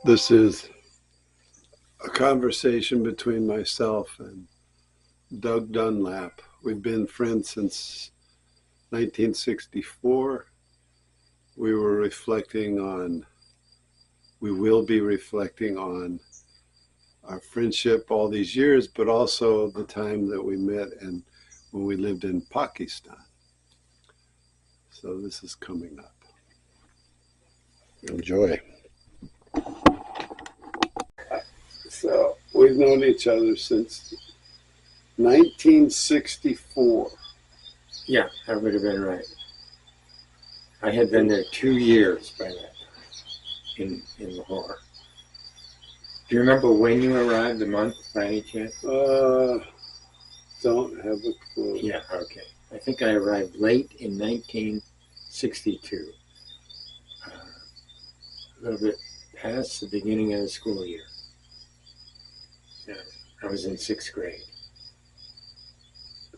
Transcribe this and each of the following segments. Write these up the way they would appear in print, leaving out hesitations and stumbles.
This is a conversation between myself and Doug Dunlap. We've been friends since 1964. We will be reflecting on our friendship all these years, but also the time that we met and when we lived in Pakistan. So this is coming up. Enjoy. So we've known each other since 1964. Yeah, that would have been right. I had been there 2 years by that time in Lahore. Do you remember when you arrived, the month, by any chance? Don't have a clue. Yeah, okay. I think I arrived late in 1962. A little bit past the beginning of the school year. Yeah, I was in 6th grade.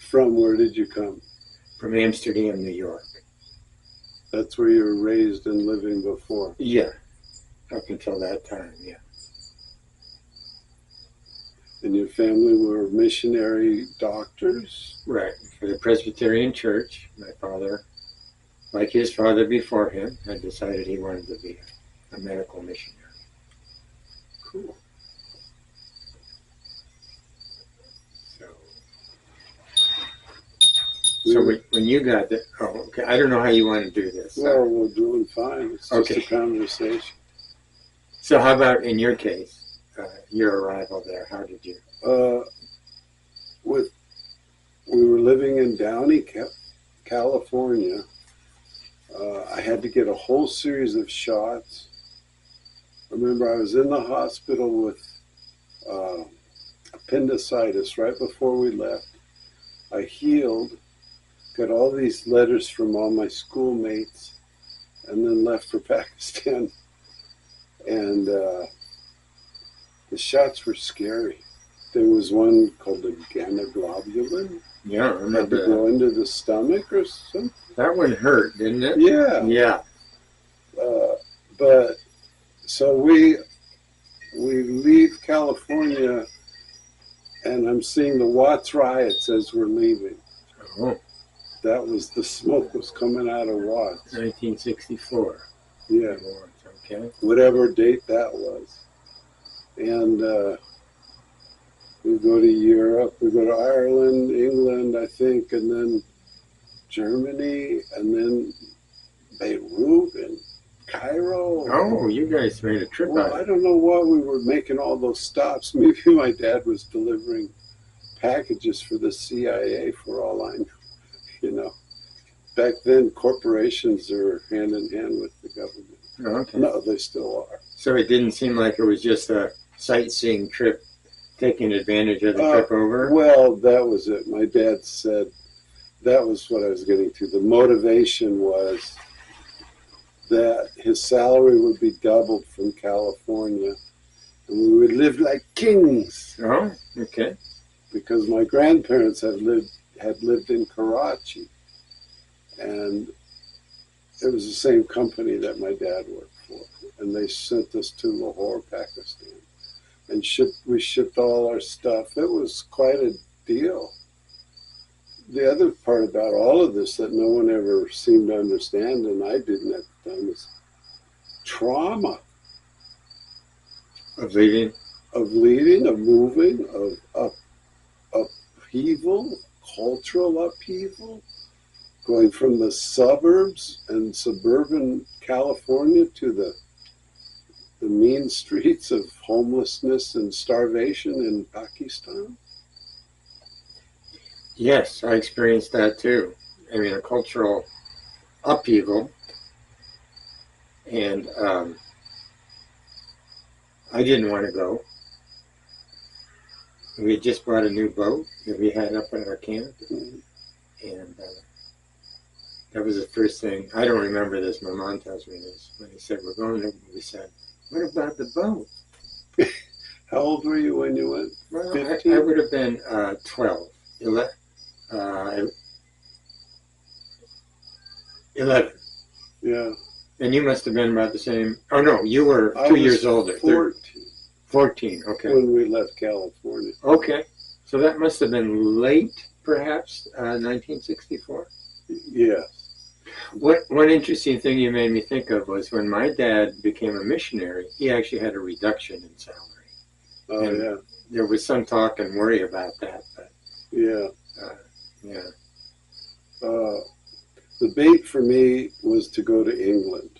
From where did you come? From Amsterdam, New York. That's where you were raised and living before? Yeah, up until that time, yeah. And your family were missionary doctors? Right, for the Presbyterian Church. My father, like his father before him, had decided he wanted to be a medical missionary. Cool. So when you got there, oh, okay, I don't know how you want to do this. Well, we're doing fine. It's just Okay. a conversation. So how about in your case, your arrival there? How did you? We were living in Downey, California. I had to get a whole series of shots. Remember, I was in the hospital with appendicitis right before we left. I healed, got all these letters from all my schoolmates, and then left for Pakistan. And the shots were scary. There was one called the gamma globulin. Yeah, I Had to remember go into the stomach or something. that one hurt, didn't it? Yeah. Yeah. But so we leave California, and I'm seeing the Watts riots as we're leaving. Oh, That was the smoke was coming out of Watts. 1964. Yeah, Okay. whatever date that was. And we go to Europe, we go to Ireland, England, I think, and then Germany, and then Beirut and Cairo. Oh, you guys made a trip Well, out I of it. don't know why we were making all those stops. Maybe my dad was delivering packages for the CIA for all I know. You know, back then corporations are hand in hand with the government. Oh, okay. No, they still are. So it didn't seem like it was just a sightseeing trip, taking advantage of the trip over? Well, that was it. My dad said that was what I was getting to. The motivation was that his salary would be doubled from California, and we would live like kings. Oh, okay. Because my grandparents had lived in Karachi, and it was the same company that my dad worked for, and they sent us to Lahore, Pakistan, and we shipped all our stuff. It was quite a deal. The other part about all of this that no one ever seemed to understand, and I didn't at the time, is trauma Of leaving? of leaving, of moving, of upheaval, cultural upheaval, going from the suburbs and suburban California to the mean streets of homelessness and starvation in Pakistan. Yes, I experienced that too. I mean, a cultural upheaval. And I didn't want to go. We had just bought a new boat that we had up at our camp. And that was the first thing. I don't remember this. My mom tells me this. When he said, we're going to, we said, what about the boat? How old were you when you went? Well, 15? I would have been 12. 11. Yeah. And you must have been about the same. Oh no, you were I 2 was years older. 14 14. Okay. when we left California. Okay. So that must have been late, perhaps, 1964. Yes. One interesting thing you made me think of was when my dad became a missionary, he actually had a reduction in salary. Oh, And yeah. there was some talk and worry about that, but Yeah. yeah. The bait for me was to go to England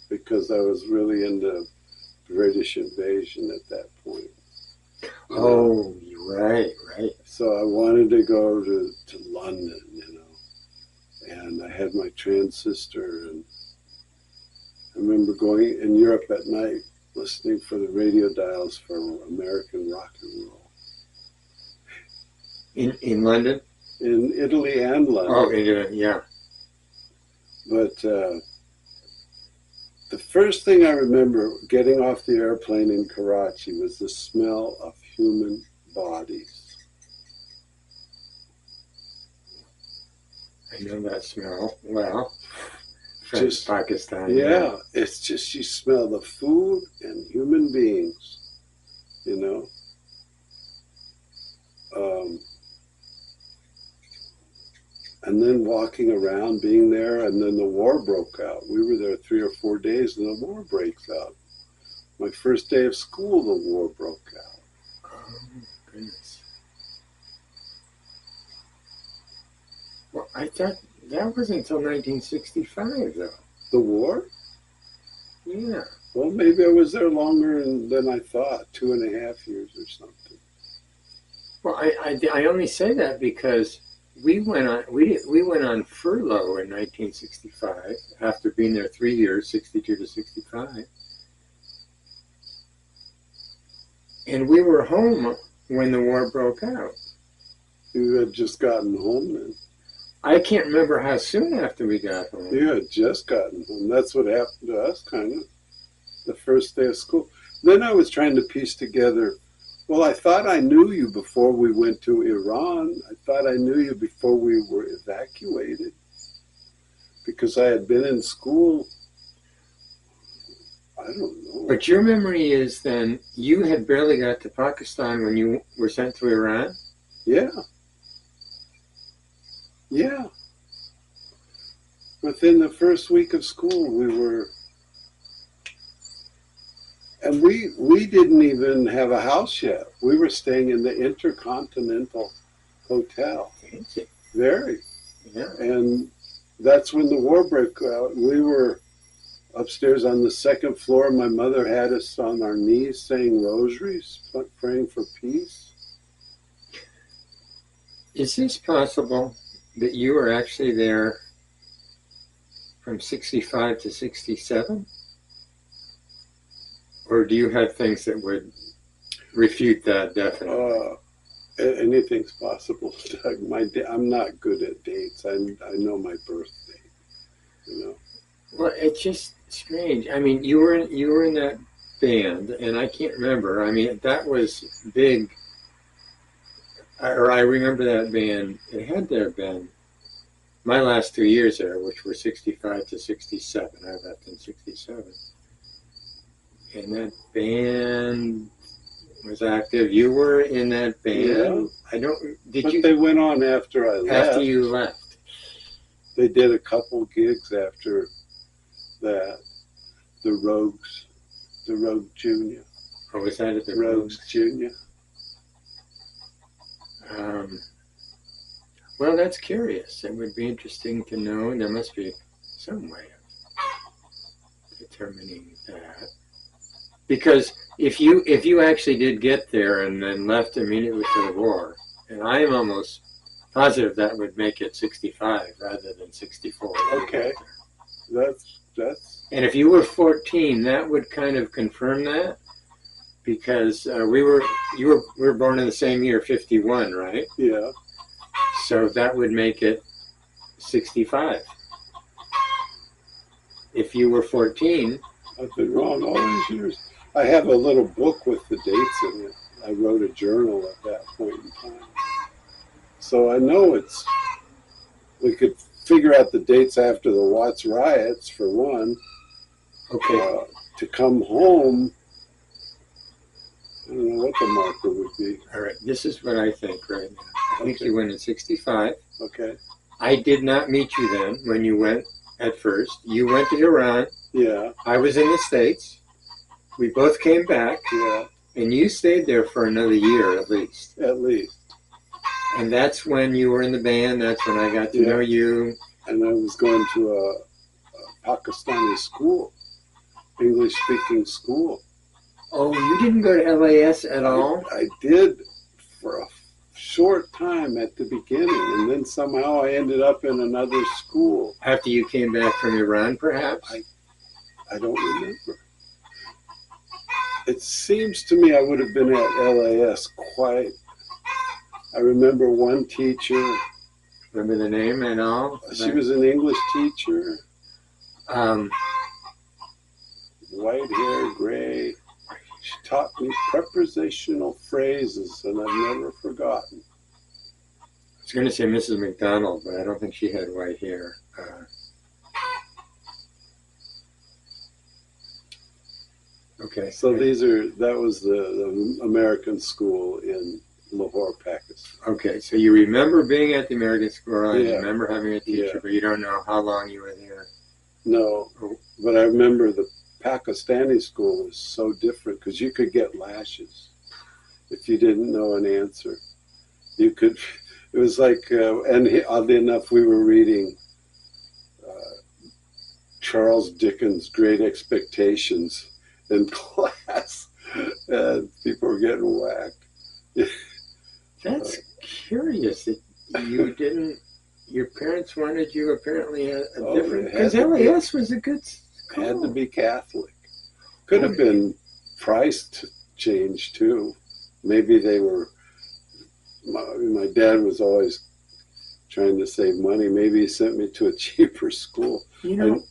because I was really into British invasion at that point. Oh, right. So I wanted to go to London, and I had my transistor, and I remember going in Europe at night listening for the radio dials for American rock and roll. In London? In Italy and London. Oh, yeah. But the first thing I remember getting off the airplane in Karachi was the smell of human bodies. I know that smell well. From Just Pakistan. Yeah, it's just you smell the food and human beings, you know. And then walking around, being there, and then the war broke out. We were there 3 or 4 days, and the war breaks out. My first day of school, the war broke out. Oh, goodness. Well, I thought that wasn't until 1965, though. The war? Yeah. Well, maybe I was there longer than I thought, 2.5 years or something. Well, I only say that because we went on furlough in 1965 after being there 3 years, 62 to 65, and we were home when the war broke out. You had just gotten home then. I can't remember how soon after we got home. You had just gotten home. That's what happened to us, kind of. The first day of school. Then I was trying to piece together, well, I thought I knew you before we went to Iran. I thought I knew you before we were evacuated. Because I had been in school, I don't know. But your memory is then you had barely got to Pakistan when you were sent to Iran? Yeah. Yeah. Within the first week of school, we were... And we didn't even have a house yet. We were staying in the Intercontinental Hotel. Fancy. Very. Yeah. And that's when the war broke out. We were upstairs on the second floor. My mother had us on our knees saying rosaries, praying for peace. Is this possible that you were actually there from 65 to 67? Or do you have things that would refute that definitely? Anything's possible, Doug. I'm not good at dates. I know my birth date, you know. Well, it's just strange. I mean, you were in that band, and I can't remember. I mean, that was big. I remember that band. It had to have been my last 2 years there, which were 65 to 67. I left in 67. And that band was active. You were in that band. Yeah. But they went on after I left. After you left. They did a couple gigs after that. The Rogue Junior. Or was that at the Rogues Junior? Well, that's curious. It would be interesting to know. There must be some way of determining that. Because if you actually did get there and then left immediately for the war, and I am almost positive that would make it 65 rather than 64. Okay, that's. And if you were 14, that would kind of confirm that, because you were born in the same year, 51, right? Yeah. So that would make it 65. If you were 14. I've been wrong all these years. I have a little book with the dates in it. I wrote a journal at that point in time. So I know we could figure out the dates after the Watts riots, for one. Okay. To come home, I don't know what the marker would be. All right. This is what I think right now. I think Okay. you went in 65. Okay. I did not meet you then when you went at first. You went to Iran. Yeah. I was in the States. We both came back, Yeah. and you stayed there for another year at least. At least. And that's when you were in the band. That's when I got to know you. And I was going to a Pakistani school, English-speaking school. Oh, you didn't go to LAS at all? I did for a short time at the beginning, and then somehow I ended up in another school. After you came back from Iran, perhaps? I don't remember. It seems to me I would have been at LAS quite. I remember one teacher. Remember the name at all? She was an English teacher. White hair, gray. She taught me prepositional phrases, and I've never forgotten. I was going to say Mrs. McDonald, but I don't think she had white hair. Okay. So that was the American school in Lahore, Pakistan. Okay, so you remember being at the American school, and you Yeah. remember having a teacher, Yeah. but you don't know how long you were there. No, but I remember the Pakistani school was so different because you could get lashes if you didn't know an answer. You could. It was like, oddly enough, we were reading Charles Dickens' Great Expectations in class, and people were getting whacked. That's curious that you didn't. Your parents wanted you apparently a different, because LAS was a good school. Had to be Catholic. Could have been price change too. Maybe they were. My dad was always trying to save money. Maybe he sent me to a cheaper school. You know,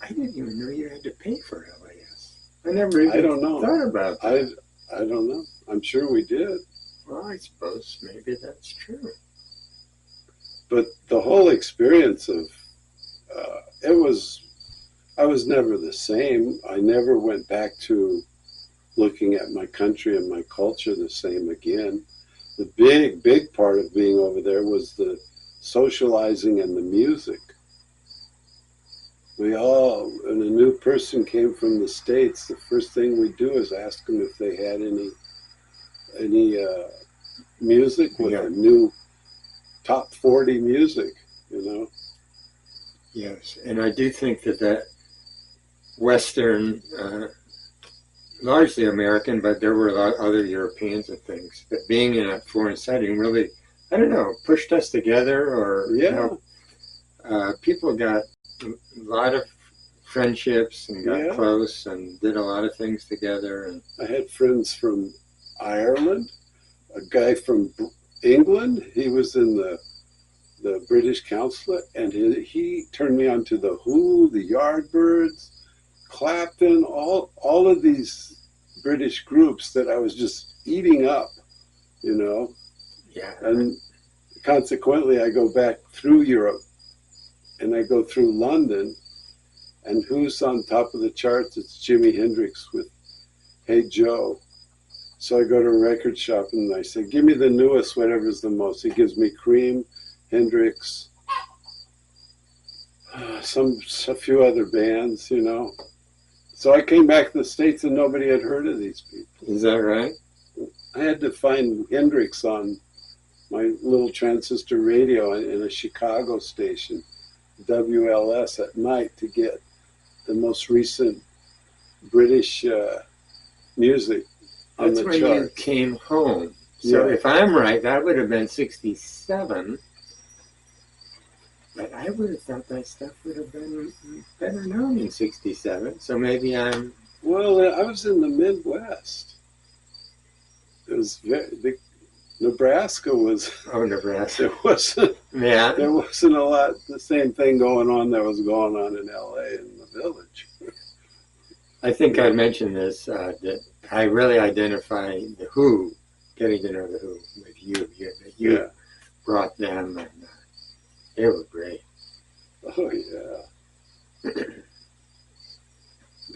I didn't even know you had to pay for LAS. I never even thought about that. I don't know. I'm sure we did. Well, I suppose maybe that's true. But the whole experience of I was never the same. I never went back to looking at my country and my culture the same again. The big part of being over there was the socializing and the music. When a new person came from the States, the first thing we do is ask them if they had any music with a new top 40 music, you know? Yes, and I do think that Western, largely American, but there were a lot of other Europeans and things, that being in a foreign setting really, I don't know, pushed us together, or people got a lot of friendships and got close and did a lot of things together. And I had friends from Ireland, a guy from England. He was in the British consulate, and he turned me on to the Who, the Yardbirds, Clapton, all of these British groups that I was just eating up, you know. Yeah. And consequently, I go back through Europe, and I go through London, and who's on top of the charts? It's Jimi Hendrix with Hey Joe. So I go to a record shop and I say, give me the newest, whatever's the most. He gives me Cream, Hendrix, a few other bands, you know. So I came back to the States and nobody had heard of these people. Is that right? I had to find Hendrix on my little transistor radio in a Chicago station, WLS, at night to get the most recent British music on the charts. That's when you came home. So if I'm right, that would have been 67. But I would have thought that stuff would have been better known in 67. So maybe I'm... Well, I was in the Midwest. It was Nebraska was... Oh, Nebraska. There wasn't a lot, the same thing going on that was going on in LA in the Village. I think I mentioned this, that I really identify the Who, getting to know the Who with you. You brought them, and they were great. Oh, yeah.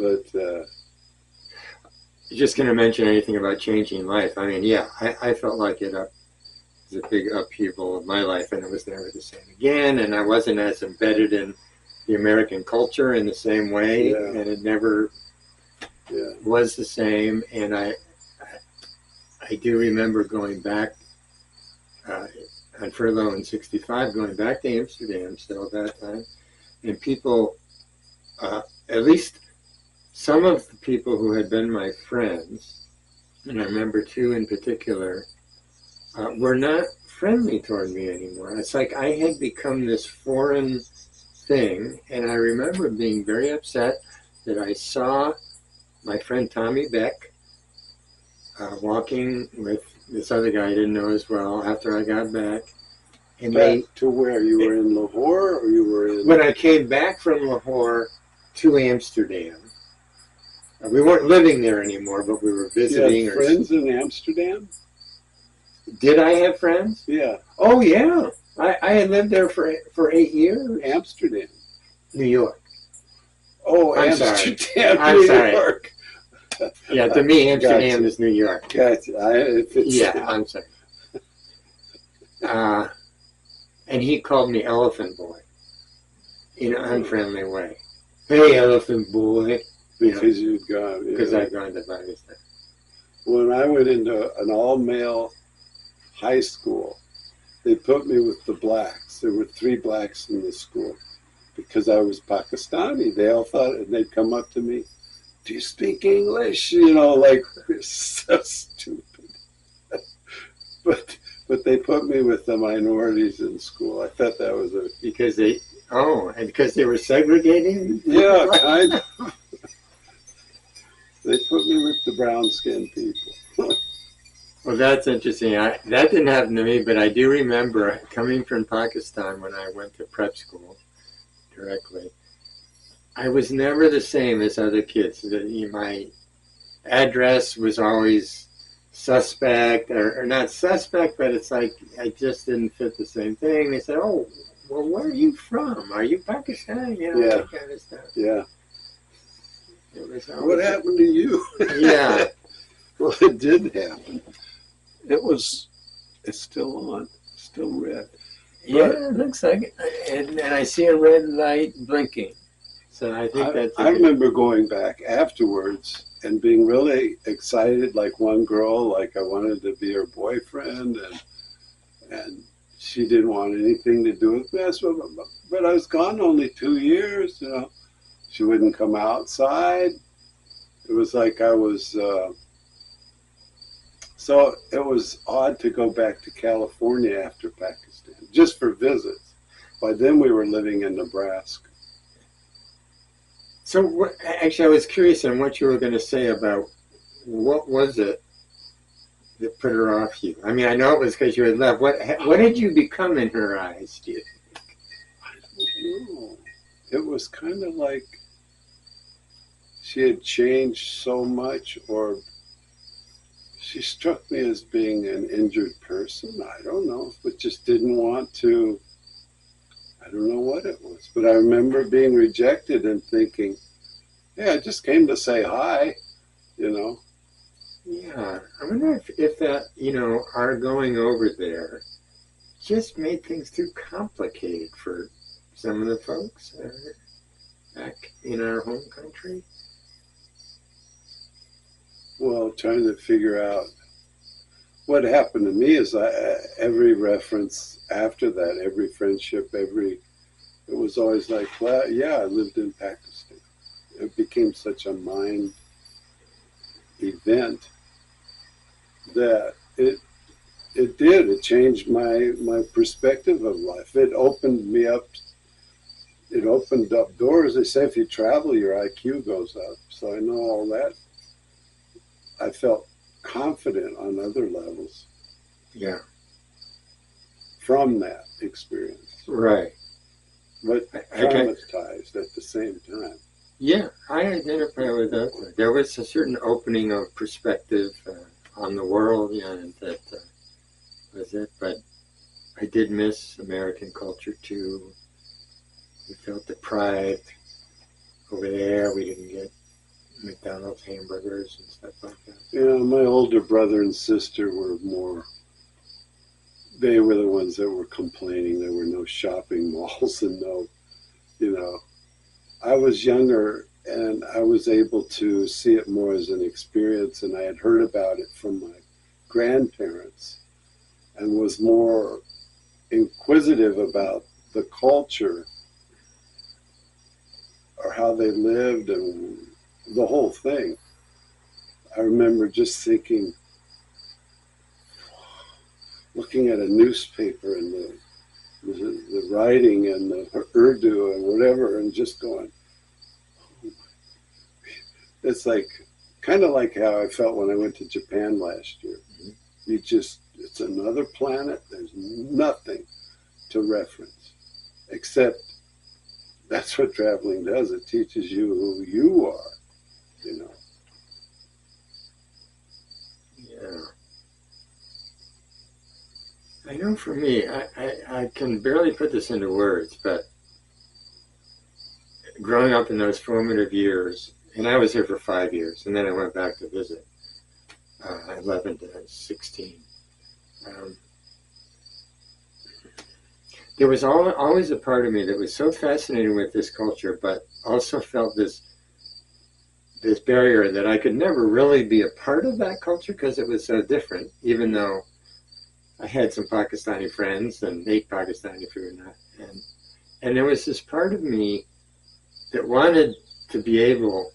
But Just going to mention anything about changing life. I mean, yeah, I felt like it was a big upheaval of my life, and it was never the same again. And I wasn't as embedded in the American culture in the same way, Yeah. and it never yeah, was the same. And I do remember going back on furlough in '65, going back to Amsterdam still at that time, and people, at least some of the people who had been my friends, and I remember two in particular, were not friendly toward me anymore. It's like I had become this foreign thing, and I remember being very upset that I saw my friend Tommy Beck walking with this other guy I didn't know as well after I got back. And back to where you were in Lahore, or you were in? when I came back from Lahore to Amsterdam, we weren't living there anymore, but we were visiting. You had friends in Amsterdam? Did I have friends? Yeah, Oh yeah, I had lived there for 8 years. Amsterdam. New York. Oh, I'm sorry. Amsterdam, I'm New sorry. York. Yeah, to me, Amsterdam Gotcha. is New York. Gotcha. Yeah, I'm sorry. And he called me Elephant Boy in an unfriendly way. Hey, Elephant Boy. because you'd gone. Because yeah. I'd gone to Pakistan. When I went into an all-male high school, they put me with the blacks. There were 3 blacks in the school because I was Pakistani. They all thought, and they'd come up to me, "Do you speak English?" You know, like, it's so stupid. But they put me with the minorities in school. I thought that was a Because they were segregating? yeah, kind of. They put me with the brown-skinned people. Well, that's interesting. That didn't happen to me, but I do remember coming from Pakistan when I went to prep school directly. I was never the same as other kids. My address was always suspect, or not suspect, but it's like I just didn't fit the same thing. They said, "Oh, well, where are you from? Are you Pakistani?" You know, Yeah. that kind of stuff. Yeah. It was What always, happened to you? Yeah. Well, it did happen. It's still on, still red. Yeah, it looks like it. And I see a red light blinking. So I think that's I remember going back afterwards and being really excited, like one girl, like I wanted to be her boyfriend, and she didn't want anything to do with me. But I was gone only 2 years, you know. She wouldn't come outside. It was like I was, so it was odd to go back to California after Pakistan, just for visits. By then we were living in Nebraska. So actually, I was curious on what you were going to say about what was it that put her off you. I mean, I know it was because you had left. What did you become in her eyes, do you think? I don't know. It was kind of like she had changed so much, or she struck me as being an injured person. I don't know, but just didn't want to. I don't know what it was, but I remember being rejected and thinking, "Yeah, I just came to say hi," you know. Yeah, I wonder if that, our going over there just made things too complicated for some of the folks back in our home country. Well, trying to figure out what happened to me is every reference after that, every friendship, it was always like, well, yeah, I lived in Pakistan. It became such a mind event that it changed my perspective of life. It opened me up. It opened up doors. They say if you travel, your IQ goes up. So I know all that. I felt confident on other levels. Yeah. From that experience. Right. But traumatized at the same time. Yeah, I identify with that. There was a certain opening of perspective on the world, and that was it. But I did miss American culture too. We felt deprived over there. We didn't get McDonald's hamburgers and stuff like that. You know, my older brother and sister were more, they were the ones that were complaining there were no shopping malls and no, you know. I was younger and I was able to see it more as an experience, and I had heard about it from my grandparents and was more inquisitive about the culture or how they lived and the whole thing. I remember just thinking, looking at a newspaper and the writing and the Urdu and whatever, and just going, it's like kind of like how I felt when I went to Japan last year. You just, it's another planet. There's nothing to reference except that's what traveling does. It teaches you who you are, you know. Yeah. I know for me, I can barely put this into words, but growing up in those formative years, and I was here for 5 years, and then I went back to visit, 11 to 16. There was always a part of me that was so fascinated with this culture, but also felt this barrier that I could never really be a part of that culture because it was so different, even though I had some Pakistani friends and ate Pakistani food, and there was this part of me that wanted to be able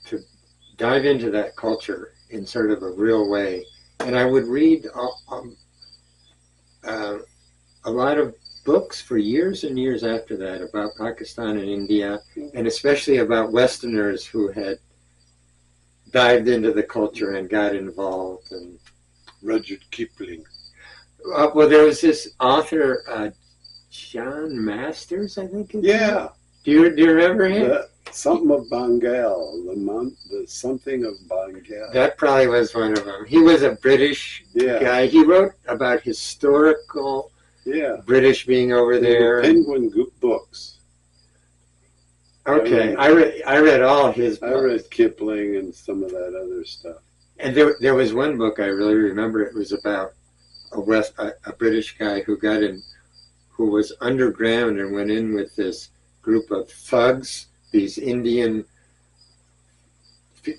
to dive into that culture in sort of a real way. And I would read a lot of books for years and years after that about Pakistan and India, and especially about Westerners who had dived into the culture and got involved. And Rudyard Kipling. well, there was this author, John Masters, I think. Yeah. Do you remember him? Something of Bengal, the something of Bengal. That probably was one of them. He was a British guy. He wrote about historical British being over there. Penguin books. Okay, I read all his books. I read Kipling and some of that other stuff. And there was one book I really remember. It was about a British guy who got in, who was underground and went in with this group of thugs, these Indian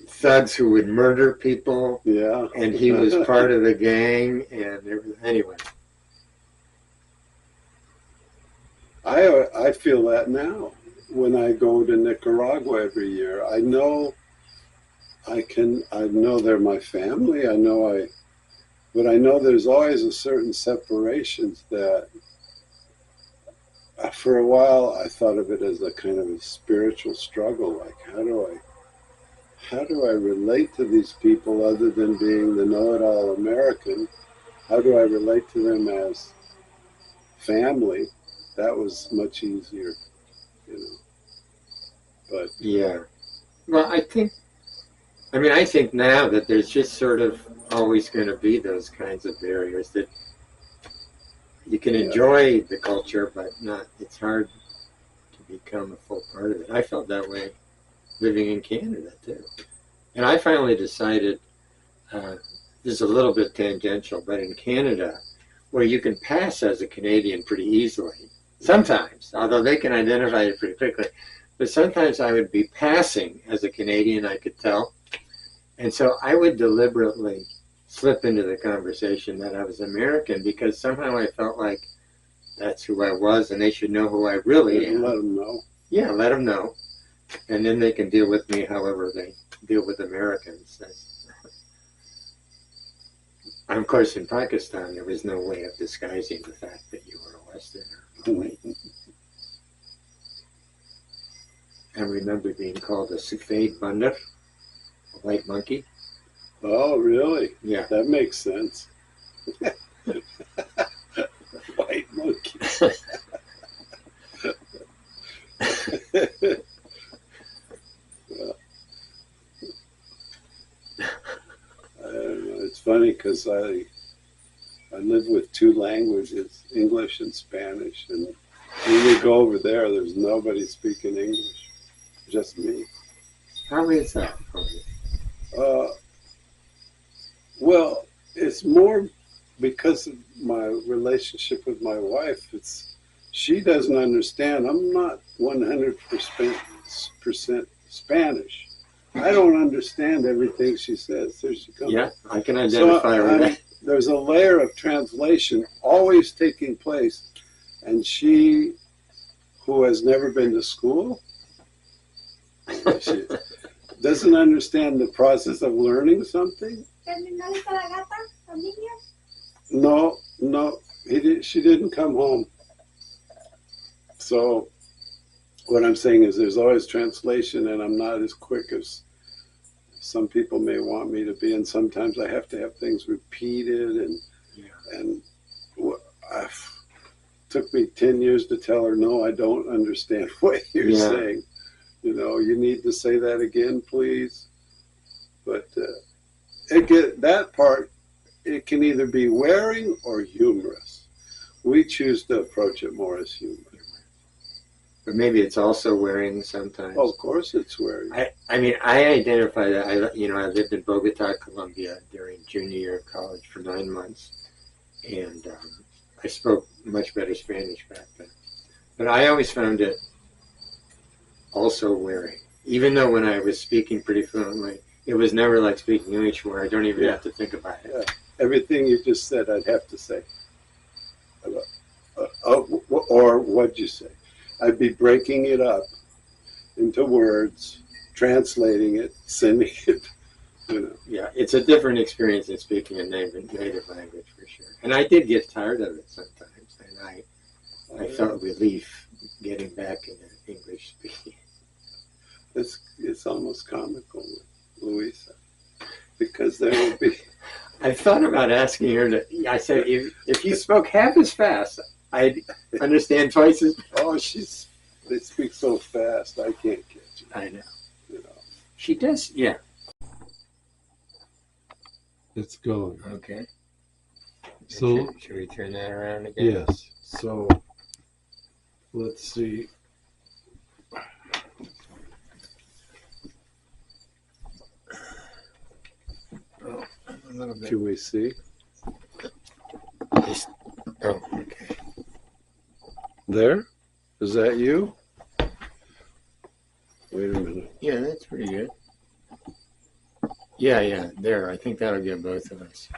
thugs who would murder people. Yeah. And he was part of the gang and everything. Anyway. I feel that now when I go to Nicaragua every year. I know they're my family. But I know there's always a certain separations that for a while I thought of it as a kind of a spiritual struggle. Like, how do I relate to these people other than being the know-it-all American? How do I relate to them as family? That was much easier, you know. But yeah. Well, I think now that there's just sort of always going to be those kinds of barriers that you can enjoy the culture, but it's hard to become a full part of it. I felt that way living in Canada too. And I finally decided, this is a little bit tangential, but in Canada, where you can pass as a Canadian pretty easily, sometimes, although they can identify it pretty quickly, but sometimes I would be passing as a Canadian, I could tell. And so I would deliberately slip into the conversation that I was American because somehow I felt like that's who I was and they should know who I really am. Let them know. Yeah, let them know. And then they can deal with me however they deal with Americans. Of course, in Pakistan, there was no way of disguising the fact that you were a Westerner. I remember being called a Sufed Bandar, a white monkey. Oh, really? Yeah. That makes sense. White monkey. Well, I don't know. It's funny because I live with two languages, English and Spanish, and when we go over there, there's nobody speaking English, just me. How is that? Uh, well, it's more because of my relationship with my wife. She doesn't understand. I'm not 100% Spanish. I don't understand everything she says. There she comes. Yeah, I can identify with that. There's a layer of translation always taking place, and she, who has never been to school, she doesn't understand the process of learning something. No, she didn't come home. So what I'm saying is there's always translation, and I'm not as quick as some people may want me to be, and sometimes I have to have things repeated, and took me 10 years to tell her, no, I don't understand what you're saying. You need to say that again, please. But that part, it can either be wearing or humorous. We choose to approach it more as humor. But maybe it's also wearing sometimes. Oh, of course it's wearing. I mean, I identify that. I lived in Bogota, Colombia during junior year of college for 9 months. And I spoke much better Spanish back then. But I always found it also wearing. Even though when I was speaking pretty fluently, it was never like speaking English where I don't even have to think about it. Yeah. Everything you just said, I'd have to say. Or what'd you say? I'd be breaking it up into words, translating it, sending it. Yeah, it's a different experience than speaking a native language for sure. And I did get tired of it sometimes, and I felt relief getting back into English speaking. It's almost comical with Louisa, because there will be. I thought about asking her to. I said, if you spoke half as fast, I'd understand twice as. Oh, they speak so fast, I can't catch it. I know. She does, yeah. It's going. Okay. So should we turn that around again? Yes. So let's see. Oh, a little bit. Can we see? Oh, okay. There? Is that you? Wait a minute. Yeah, that's pretty good. Yeah, there. I think that'll get both of us.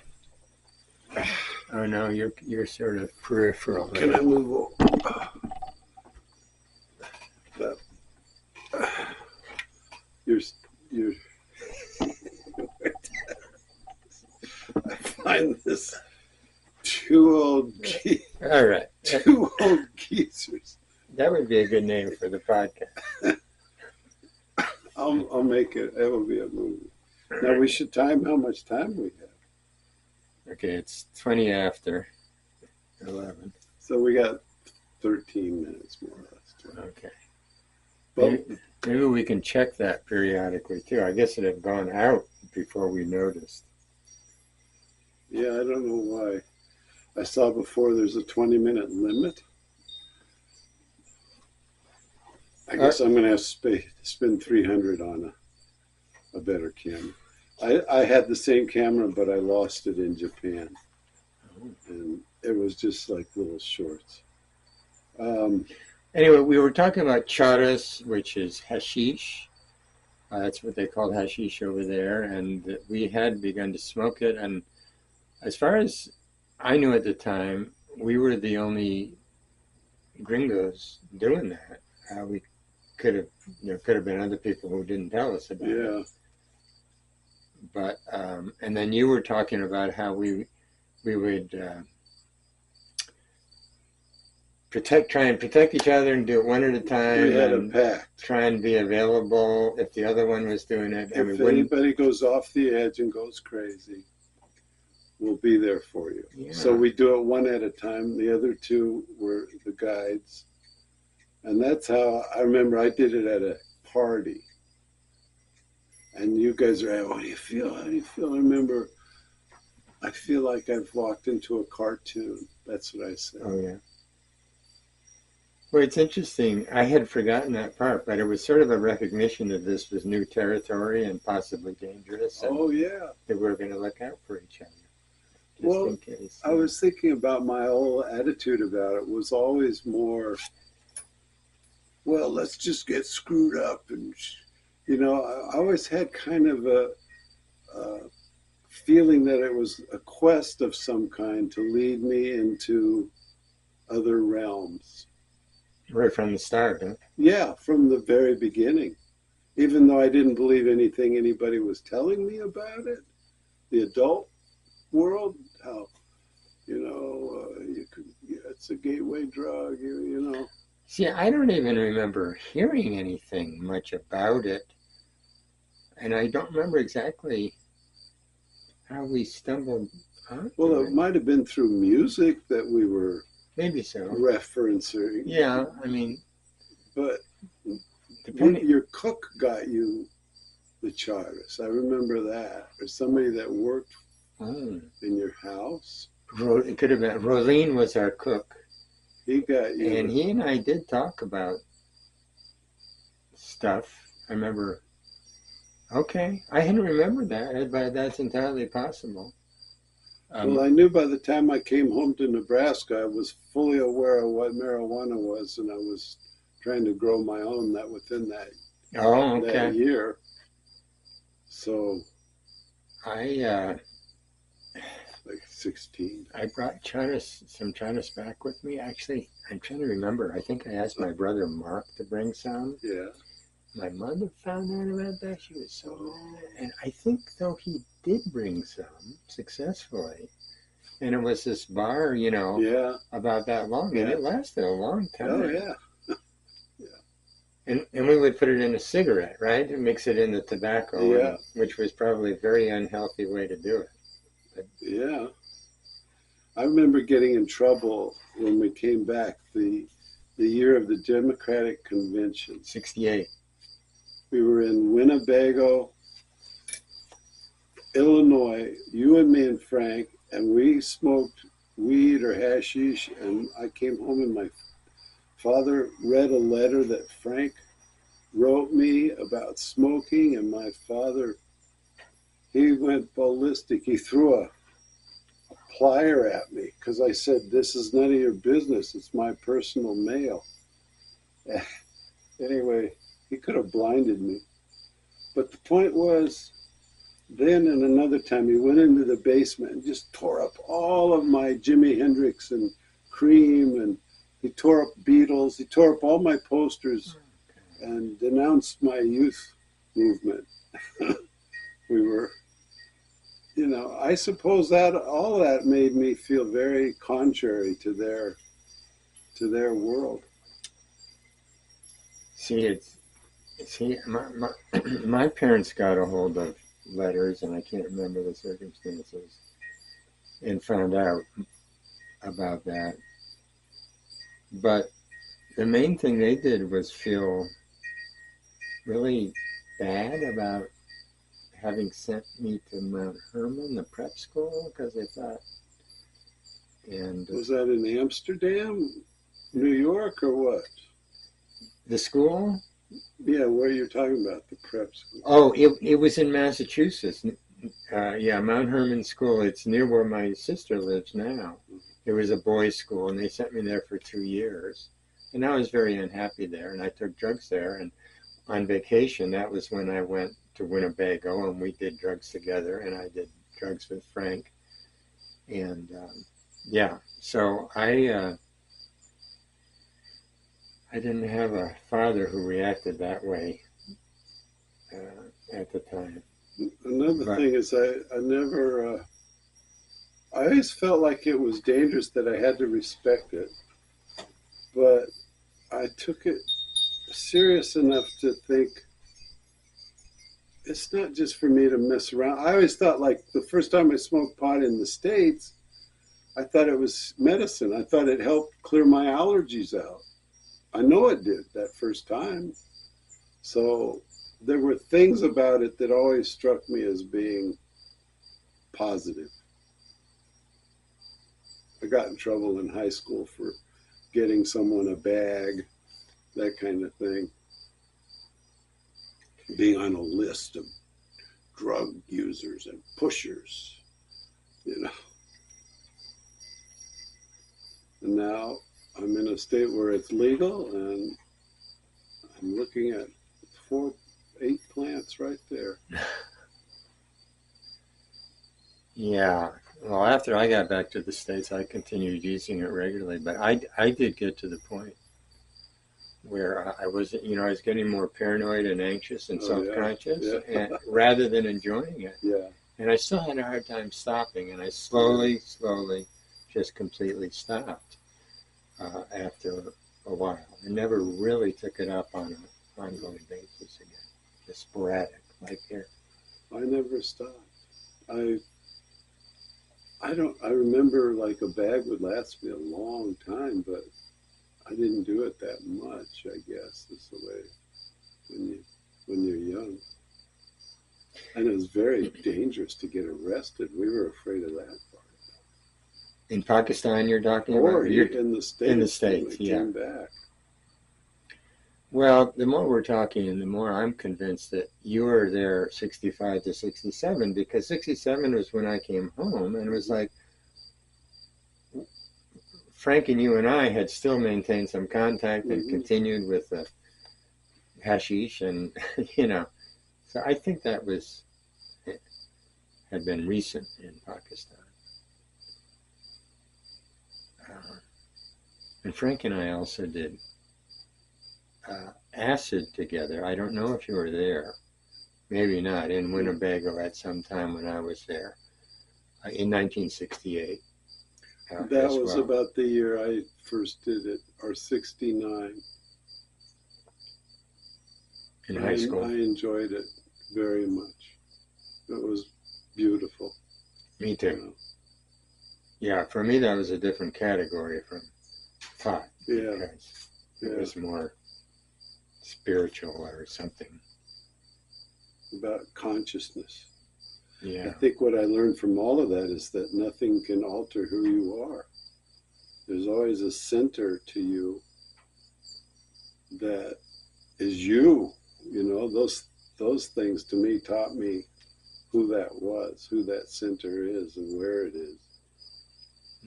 Oh no, you're sort of peripheral. Can I move over? You're I find this two old All right. geezers. That would be a good name for the podcast. I'll make it. It will be a movie. Now we should time how much time we have. Okay, it's 20 after 11. So we got 13 minutes more or less. Okay. But Maybe we can check that periodically too. I guess it had gone out before we noticed. yeah, I don't know why. I saw before there's a 20-minute limit. I guess I'm going to have to spend $300 on a better camera. I had the same camera, but I lost it in Japan. And it was just like little shorts. Anyway, we were talking about charas, which is hashish. That's what they called hashish over there. And we had begun to smoke it. And as far as I knew at the time, we were the only gringos doing that. We could have, there could have been other people who didn't tell us about it. But and then you were talking about how we would try and protect each other and do it one at a time. We had a pact. Try and be available if the other one was doing it. And if anybody goes off the edge and goes crazy, we'll be there for you. Yeah. So we do it one at a time. The other two were the guides. And that's how I remember I did it at a party. And you guys are, what do you feel? How do you feel? I remember, I feel like I've walked into a cartoon. That's what I said. Oh, yeah. Well, it's interesting. I had forgotten that part, but it was sort of a recognition that this was new territory and possibly dangerous, and Oh yeah. that we were going to look out for each other, just Well, in case. I was thinking about my whole attitude about it was always more, well, let's just get screwed up, and I always had kind of a feeling that it was a quest of some kind to lead me into other realms. Right from the start, huh? Yeah, from the very beginning. Even though I didn't believe anything anybody was telling me about it, the adult world, how you could, yeah, it's a gateway drug, you know. See, I don't even remember hearing anything much about it, and I don't remember exactly how we stumbled onto Well, it it. might have been through music that we were Maybe so. referencing, Yeah, I mean, but depending. your cook got you the Charas. I remember that. Or somebody that worked Oh, in your house. It could have been. Rolene was our cook, He got you. and he and I did talk about stuff. I remember. Okay, I hadn't remembered that, but that's entirely possible. Well, I knew by the time I came home to Nebraska, I was fully aware of what marijuana was, and I was trying to grow my own that within Oh, that okay. year. So, I like 16. I brought some Charas back with me. Actually, I'm trying to remember. I think I asked my brother Mark to bring some. Yeah. My mother found out about that. She was so mad. And I think, though, he did bring some successfully. And it was this bar, Yeah. about that long. And Yeah. it lasted a long time. Oh, yeah. And we would put it in a cigarette, right? And mix it in the tobacco, Yeah. which was probably a very unhealthy way to do it. Yeah. I remember getting in trouble when we came back the year of the Democratic Convention. 68. We were in Winnebago, Illinois, you and me and Frank, and we smoked weed or hashish. And I came home and my father read a letter that Frank wrote me about smoking, and my father, he went ballistic. He threw a plier at me because I said, "This is none of your business. It's my personal mail." Anyway, he could have blinded me. But the point was, then and another time, he went into the basement and just tore up all of my Jimi Hendrix and Cream, and he tore up Beatles. He tore up all my posters and denounced my youth movement. We were, I suppose that all that made me feel very contrary to their world. See, my parents got a hold of letters, and I can't remember the circumstances, and found out about that. But the main thing they did was feel really bad about having sent me to Mount Herman, the prep school, because they thought. And Was that in Amsterdam, New York, or what? the school? Yeah, where you're talking about, the prep school. Oh, it was in Massachusetts. Yeah, Mount Herman School. It's near where my sister lives now. It was a boys' school, and they sent me there for 2 years. And I was very unhappy there, and I took drugs there. And on vacation, that was when I went to Winnebago, and we did drugs together, and I did drugs with Frank. And yeah, so I didn't have a father who reacted that way at the time. Another thing is I never, I always felt like it was dangerous, that I had to respect it. But I took it serious enough to think it's not just for me to mess around. I always thought, like, the first time I smoked pot in the States, I thought it was medicine. I thought it helped clear my allergies out. I know it did that first time. So there were things about it that always struck me as being positive. I got in trouble in high school for getting someone a bag, that kind of thing. Being on a list of drug users and pushers, you know. And now I'm in a state where it's legal, and I'm looking at 8 plants right there. Yeah. Well, after I got back to the States, I continued using it regularly, but I did get to the point where I was, I was getting more paranoid and anxious and self-conscious, and rather than enjoying it. Yeah. And I still had a hard time stopping, and I slowly just completely stopped after a while. I never really took it up on an ongoing basis again, just sporadic, like here. I never stopped. I remember like a bag would last me a long time, but I didn't do it that much, I guess, is the way when you're young. And it was very dangerous to get arrested. We were afraid of that part. In Pakistan, you're talking about? Or in the States. In the States, when we came back. Well, the more we're talking, the more I'm convinced that you were there 65 to 67, because 67 was when I came home, and it was like Frank and you and I had still maintained some contact and continued with the hashish, and so I think that had been recent in Pakistan. And Frank and I also did acid together. I don't know if you were there, maybe not, in Winnebago at some time when I was there in 1968. That was about the year I first did it, or 69. In high school. I enjoyed it very much. It was beautiful. Me too. Yeah, for me that was a different category from pot. Yeah. Because it was more spiritual or something. About consciousness. Yeah. I think what I learned from all of that is that nothing can alter who you are. There's always a center to you that is you. Those things to me taught me who that was, who that center is, and where it is.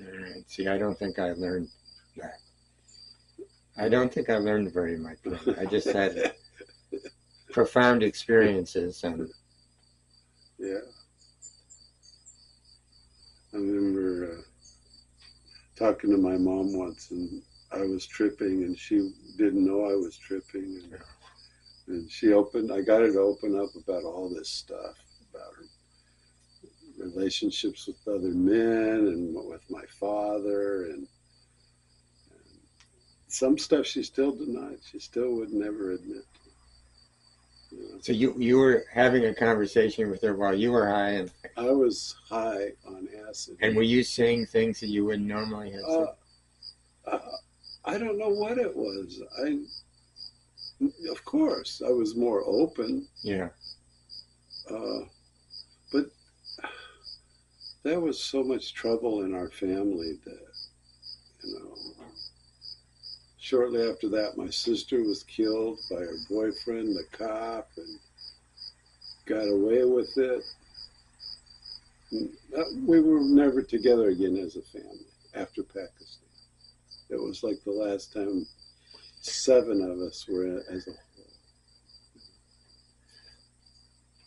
All right. See, I don't think I learned that. I don't think I learned very much. I just had profound experiences. And yeah. I remember talking to my mom once, and I was tripping, and she didn't know I was tripping. And I got her to open up about all this stuff, about her relationships with other men and with my father, and some stuff she still denied. She still would never admit. So you were having a conversation with her while you were high, and I was high on acid. And were you saying things that you wouldn't normally have said? I don't know what it was. Of course, I was more open. Yeah. But there was so much trouble in our family that, shortly after that, my sister was killed by her boyfriend, the cop, and got away with it. We were never together again as a family after Pakistan. It was like the last time 7 of us were as a whole.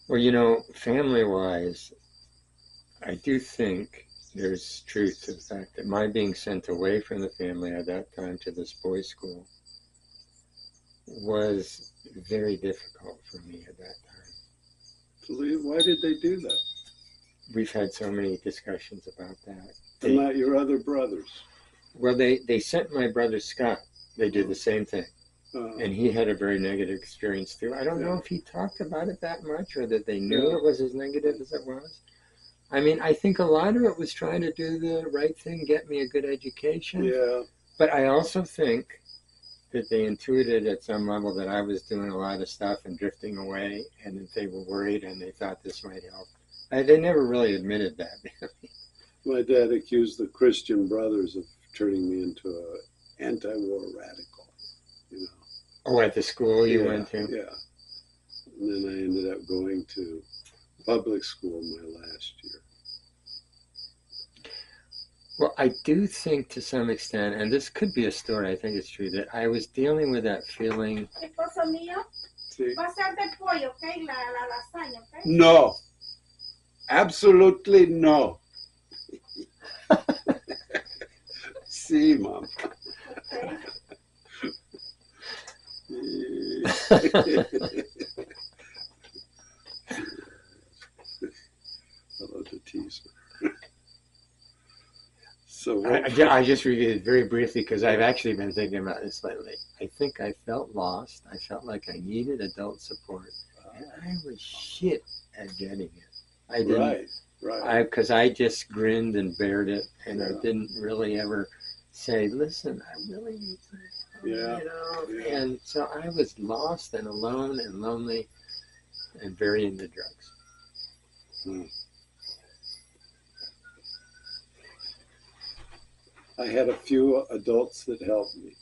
Well, family-wise, I do think there's truth to the fact that my being sent away from the family at that time to this boys' school was very difficult for me at that time. Why did they do that? We've had so many discussions about that. And not your other brothers? Well, they sent my brother Scott. They did the same thing. And he had a very negative experience too. I don't know if he talked about it that much, or that they knew it was as negative as it was. I mean, I think a lot of it was trying to do the right thing, get me a good education. Yeah. But I also think that they intuited at some level that I was doing a lot of stuff and drifting away, and that they were worried and they thought this might help. They never really admitted that. My dad accused the Christian Brothers of turning me into anti-war radical, you know. Oh, at the school you went to? Yeah. And then I ended up going to public school my last year. Well, I do think to some extent, and this could be a story, I think it's true, that I was dealing with that feeling. Esposo mío, See? va a ser de pollo, ¿ok? La lasaña, ¿ok? No. Absolutely no. See, Mom. Okay. I love to tease her. So I just reviewed it very briefly because I've actually been thinking about this lately. I think I felt lost. I felt like I needed adult support, and I was shit at getting it. I didn't, right. because I just grinned and bared it, and I Yeah. didn't really ever say, "Listen, I really need this." Yeah. You know, Yeah. and so I was lost and alone and lonely, and very into drugs. I had a few adults that helped me.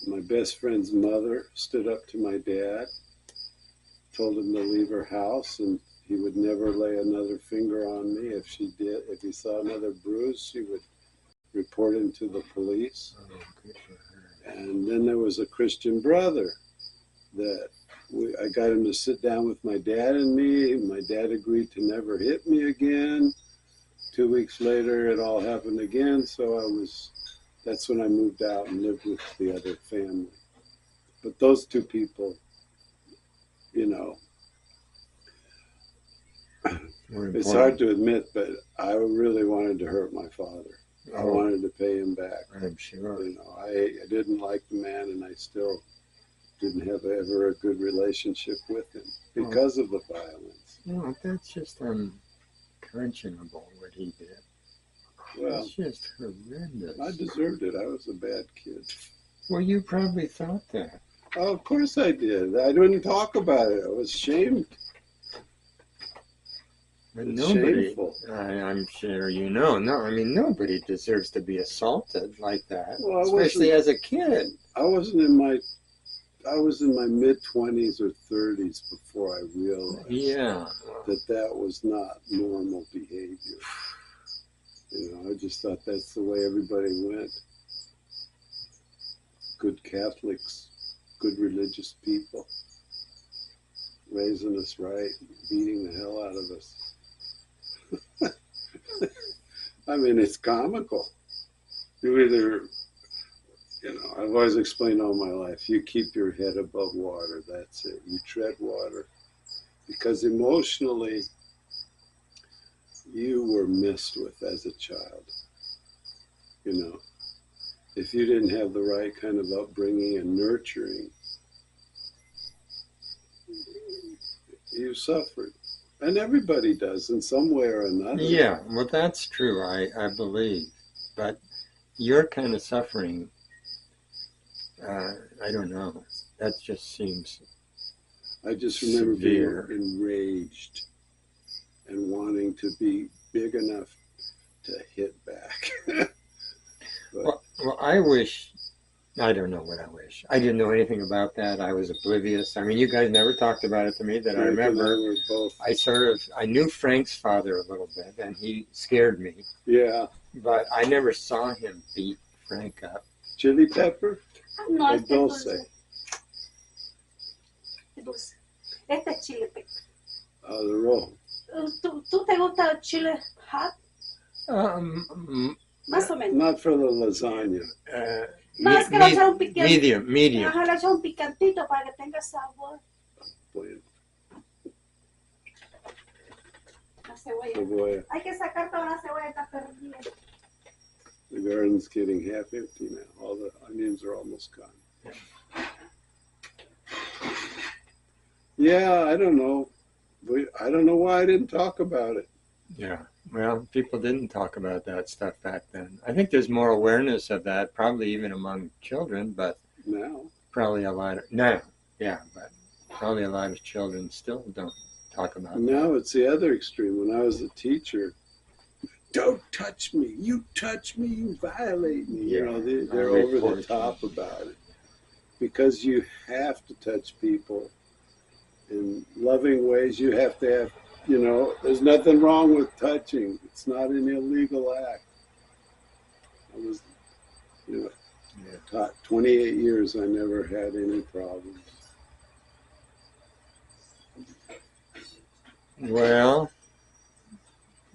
My best friend's mother stood up to my dad, told him to leave her house, and he would never lay another finger on me. If she did, if he saw another bruise, she would report him to the police. Oh, good for her. And then there was a Christian brother that I got him to sit down with my dad and me. My dad agreed to never hit me again. 2 weeks later, it all happened again. So that's when I moved out and lived with the other family. But those two people, you know, it's hard to admit, but I really wanted to hurt my father. I wanted to pay him back. I'm sure. You know, I didn't like the man, and I still didn't have ever a good relationship with him because of the violence. No, that's just unconscionable what he did. Well, It's just horrendous. I deserved it. I was a bad kid. Well, you probably thought that. Oh, of course I did. I didn't talk about it. I was ashamed. But It's nobody, shameful. I'm sure you know, nobody deserves to be assaulted like that, Well, especially as a kid. I was in my mid-20s or 30s before I realized Yeah. that was not normal behavior. You know, I just thought that's the way everybody went. Good Catholics, good religious people, raising us right, beating the hell out of us. I mean, it's comical. You either, you know, I've always explained all my life, you keep your head above water, that's it. You tread water. Because emotionally, you were messed with as a child. You know, if you didn't have the right kind of upbringing and nurturing, you suffered. And everybody does in some way or another. Yeah, well, that's true, I believe. But your kind of suffering, I don't know. That just seems I just remember severe. being enraged and wanting to be big enough to hit back. Well, I wish, I don't know what I wish. I didn't know anything about that. I was oblivious. I mean, you guys never talked about it to me that I Frank and remember. were both, I knew Frank's father a little bit, and he scared me. yeah. But I never saw him beat Frank up. Chili pepper? No, Or este es dulce? dulce. Dulce. Este es chile pico. The roll. ¿Tú te gusta el chile hot? Más o menos. Not for the lasagna. No, es que le echas un picante. Medium. Ajá, le echas un picantito para que tenga sabor. Bueno, La cebolla. oh boy, Hay que sacar toda la cebolla, está perdida. the garden's getting half empty now. All the onions are almost gone. Yeah, I don't know. I don't know why I didn't talk about it. Yeah. Well, people didn't talk about that stuff back then. I think there's more awareness of that, probably even among children, but Now, probably a lot of, but probably a lot of children still don't talk about that. now it's the other extreme. When I was a teacher, don't touch me. You touch me, you violate me. You know, they're I over the report top about it. Because you have to touch people in loving ways. You have to have, you know, there's nothing wrong with touching. It's not an illegal act. I was, you know, taught 28 years. I never had any problems. Well,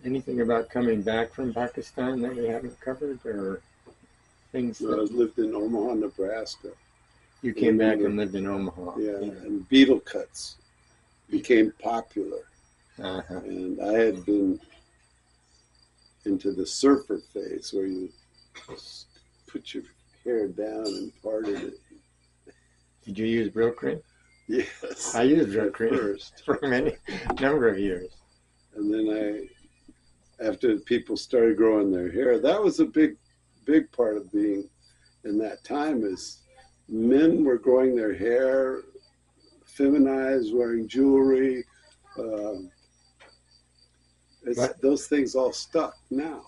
anything about coming back from Pakistan that we haven't covered, or things I that lived in Omaha, Nebraska. you came back and lived in Omaha? Yeah, and beetle cuts became popular. Uh-huh. And I had been into the surfer phase where you put your hair down and parted it. Did you use Brylcreem? Yes. I used at Brylcreem first. for many number of years. And then after people started growing their hair, that was a big part of being in that time is men were growing their hair, feminized, wearing jewelry. Those things all stuck now.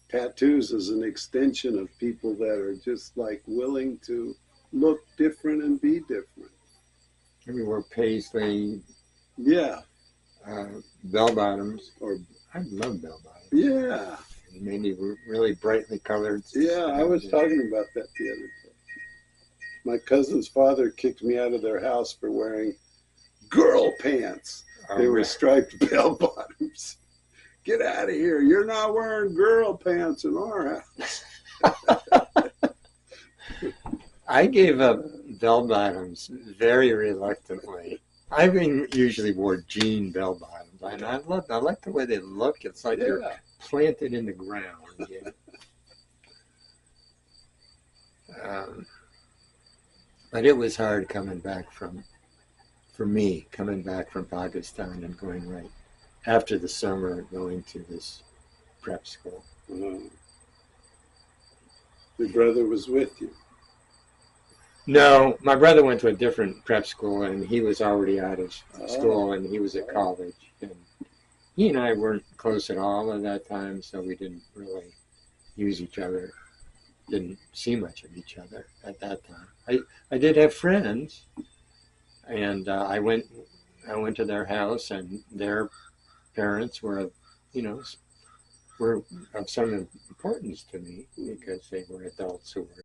Tattoos is an extension of people that are just like willing to look different and be different. We wore paisley, Yeah. bell bottoms. Or I love bell bottoms. yeah. Maybe really brightly colored. Yeah, I was talking about that the other day. My cousin's father kicked me out of their house for wearing girl pants. They were striped bell bottoms. Get out of here. You're not wearing girl pants in our house. I gave up bell bottoms very reluctantly. I usually wore jean bell bottoms, and I like the way they look. It's like you're planted in the ground. Yeah. But it was hard coming back for me, coming back from Pakistan and going right after the summer, going to this prep school. Your brother was with you? No, my brother went to a different prep school, and he was already out of school, and he was at college. And he and I weren't close at all at that time, so we didn't really use each other, didn't see much of each other at that time. I did have friends, and I went to their house, and their parents were, were of some importance to me because they were adults who were